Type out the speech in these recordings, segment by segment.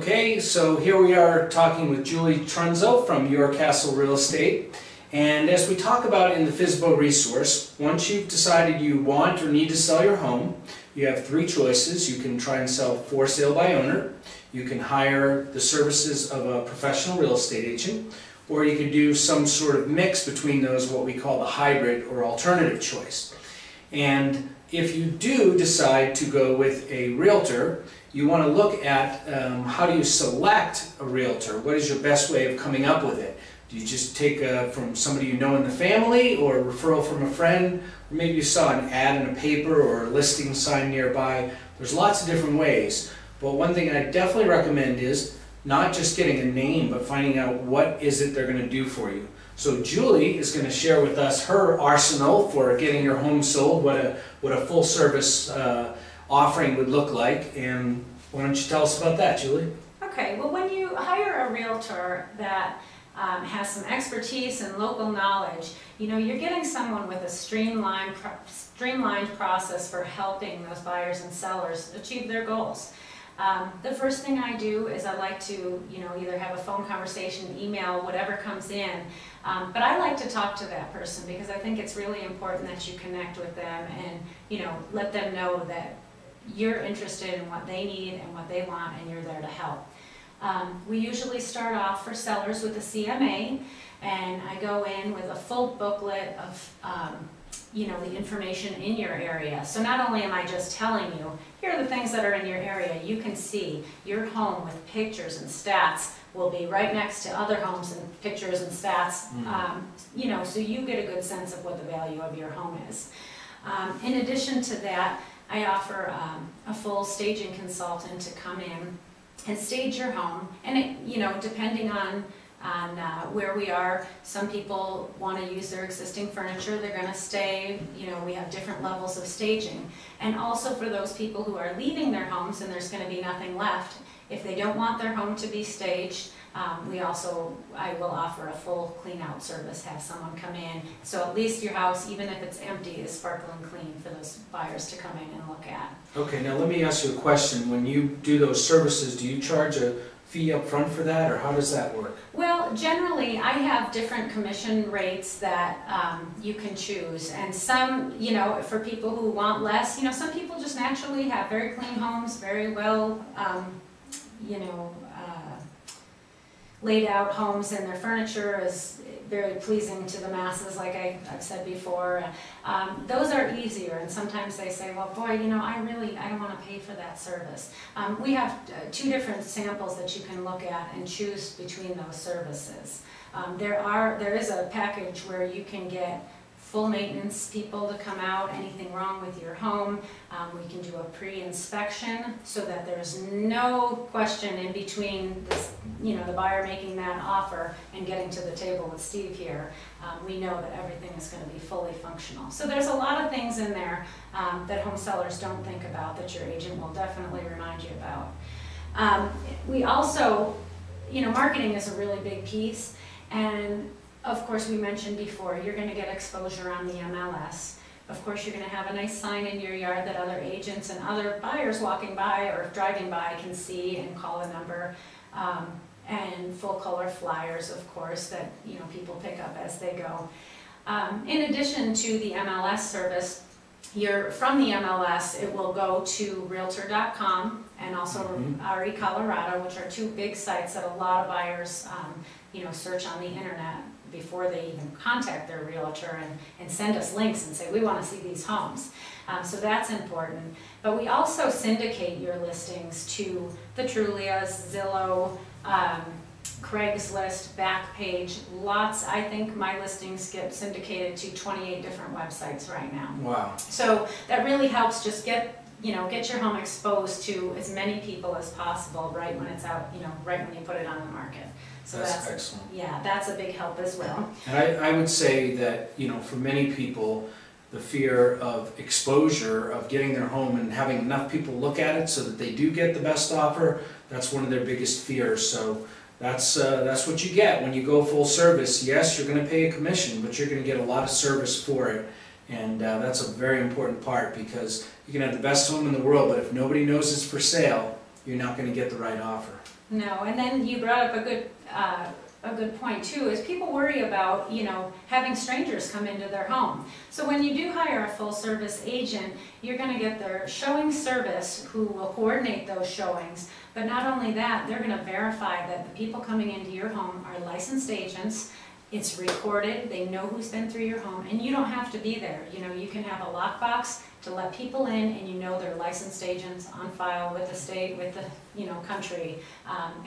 Okay, so here we are talking with Julie Trunzo from Your Castle Real Estate. And as we talk about in the FSBO resource, once you've decided you want or need to sell your home, you have three choices. You can try and sell for sale by owner, you can hire the services of a professional real estate agent, or you can do some sort of mix between those, what we call the hybrid or alternative choice. And if you do decide to go with a realtor, you want to look at how do you select a realtor? What is your best way of coming up with it? Do you just take from somebody you know in the family, or a referral from a friend, or maybe you saw an ad in a paper or a listing sign nearby? There's lots of different ways, but one thing I definitely recommend is not just getting a name, but finding out what is it they're going to do for you. So Julie is going to share with us her arsenal for getting your home sold, what a full service offering would look like, and why don't you tell us about that, Julie? Okay, well, when you hire a realtor that has some expertise and local knowledge, you know, you're getting someone with a streamlined process for helping those buyers and sellers achieve their goals. The first thing I do is I like to, either have a phone conversation, email, whatever comes in, but I like to talk to that person because I think it's really important that you connect with them and, let them know that you're interested in what they need and what they want, and you're there to help. We usually start off for sellers with a CMA, and I go in with a full booklet of the information in your area. So not only am I just telling you, here are the things that are in your area, you can see your home with pictures and stats will be right next to other homes and pictures and stats, so you get a good sense of what the value of your home is. In addition to that, I offer a full staging consultant to come in and stage your home, and it, depending on where we are, some people want to use their existing furniture, they're going to stay, we have different levels of staging. And also for those people who are leaving their homes and there's going to be nothing left, if they don't want their home to be staged, I will offer a full clean out service, have someone come in, so at least your house, even if it's empty, is sparkling clean for those buyers to come in and look at. Okay, now let me ask you a question. When you do those services, do you charge a fee up front for that, or how does that work? Well, generally I have different commission rates that you can choose, and some, for people who want less, some people just naturally have very clean homes, very well laid out homes, and their furniture is very pleasing to the masses, like I've said before. Those are easier, and sometimes they say, well, boy, I don't want to pay for that service. We have two different samples that you can look at and choose between those services. There is a package where you can get full maintenance people to come out, anything wrong with your home. We can do a pre-inspection so that there's no question in between this, the buyer making that offer and getting to the table with Steve here. We know that everything is going to be fully functional. So there's a lot of things in there that home sellers don't think about that your agent will definitely remind you about. We also, marketing is a really big piece, and of course, we mentioned before, you're going to get exposure on the MLS. Of course, you're going to have a nice sign in your yard that other agents and other buyers walking by or driving by can see and call a number. And full color flyers, of course, that people pick up as they go. In addition to the MLS service, from the MLS, it will go to Realtor.com and also RE Colorado, which are two big sites that a lot of buyers search on the internet before they even contact their realtor and send us links and say, we want to see these homes. So that's important. But we also syndicate your listings to the Trulias, Zillow, Craigslist, Backpage, lots. I think my listings get syndicated to 28 different websites right now. Wow. So that really helps just get your home exposed to as many people as possible right when it's out, right when you put it on the market. So that's excellent. Yeah, that's a big help as well. And I would say that, for many people, the fear of exposure, of getting their home and having enough people look at it so that they do get the best offer, that's one of their biggest fears. So that's what you get when you go full service. Yes, you're going to pay a commission, but you're going to get a lot of service for it. And that's a very important part, because you can have the best home in the world, but if nobody knows it's for sale, you're not going to get the right offer. No, and then you brought up a good point too, is people worry about, you know, having strangers come into their home. So when you do hire a full service agent, you're going to get their showing service who will coordinate those showings. But not only that, they're going to verify that the people coming into your home are licensed agents. It's recorded, they know who's been through your home, and you don't have to be there. You know, you can have a lockbox to let people in, and you know they're licensed agents on file with the state, with the, you know, country,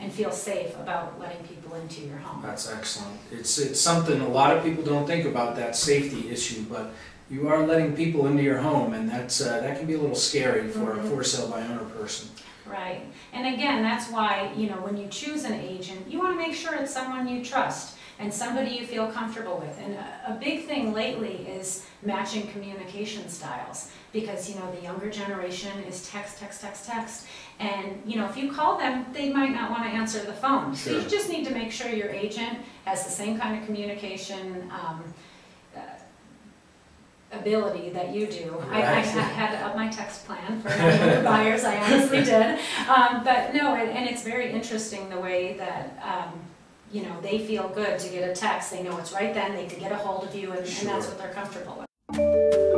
and feel safe about letting people into your home. That's excellent. It's something a lot of people don't think about, that safety issue, but you are letting people into your home, and that's that can be a little scary for a for sale by owner person. Right, and again, that's why, you know, when you choose an agent, you want to make sure it's someone you trust and somebody you feel comfortable with. And a big thing lately is matching communication styles, because, you know, the younger generation is text, text, text, text. And, you know, if you call them, they might not want to answer the phone. Sure. So you just need to make sure your agent has the same kind of communication ability that you do. Right. I had to up my text plan for younger buyers, I honestly did. But no, and it's very interesting the way that you know, they feel good to get a text. They know it's right then, they can get a hold of you, and that's what they're comfortable with.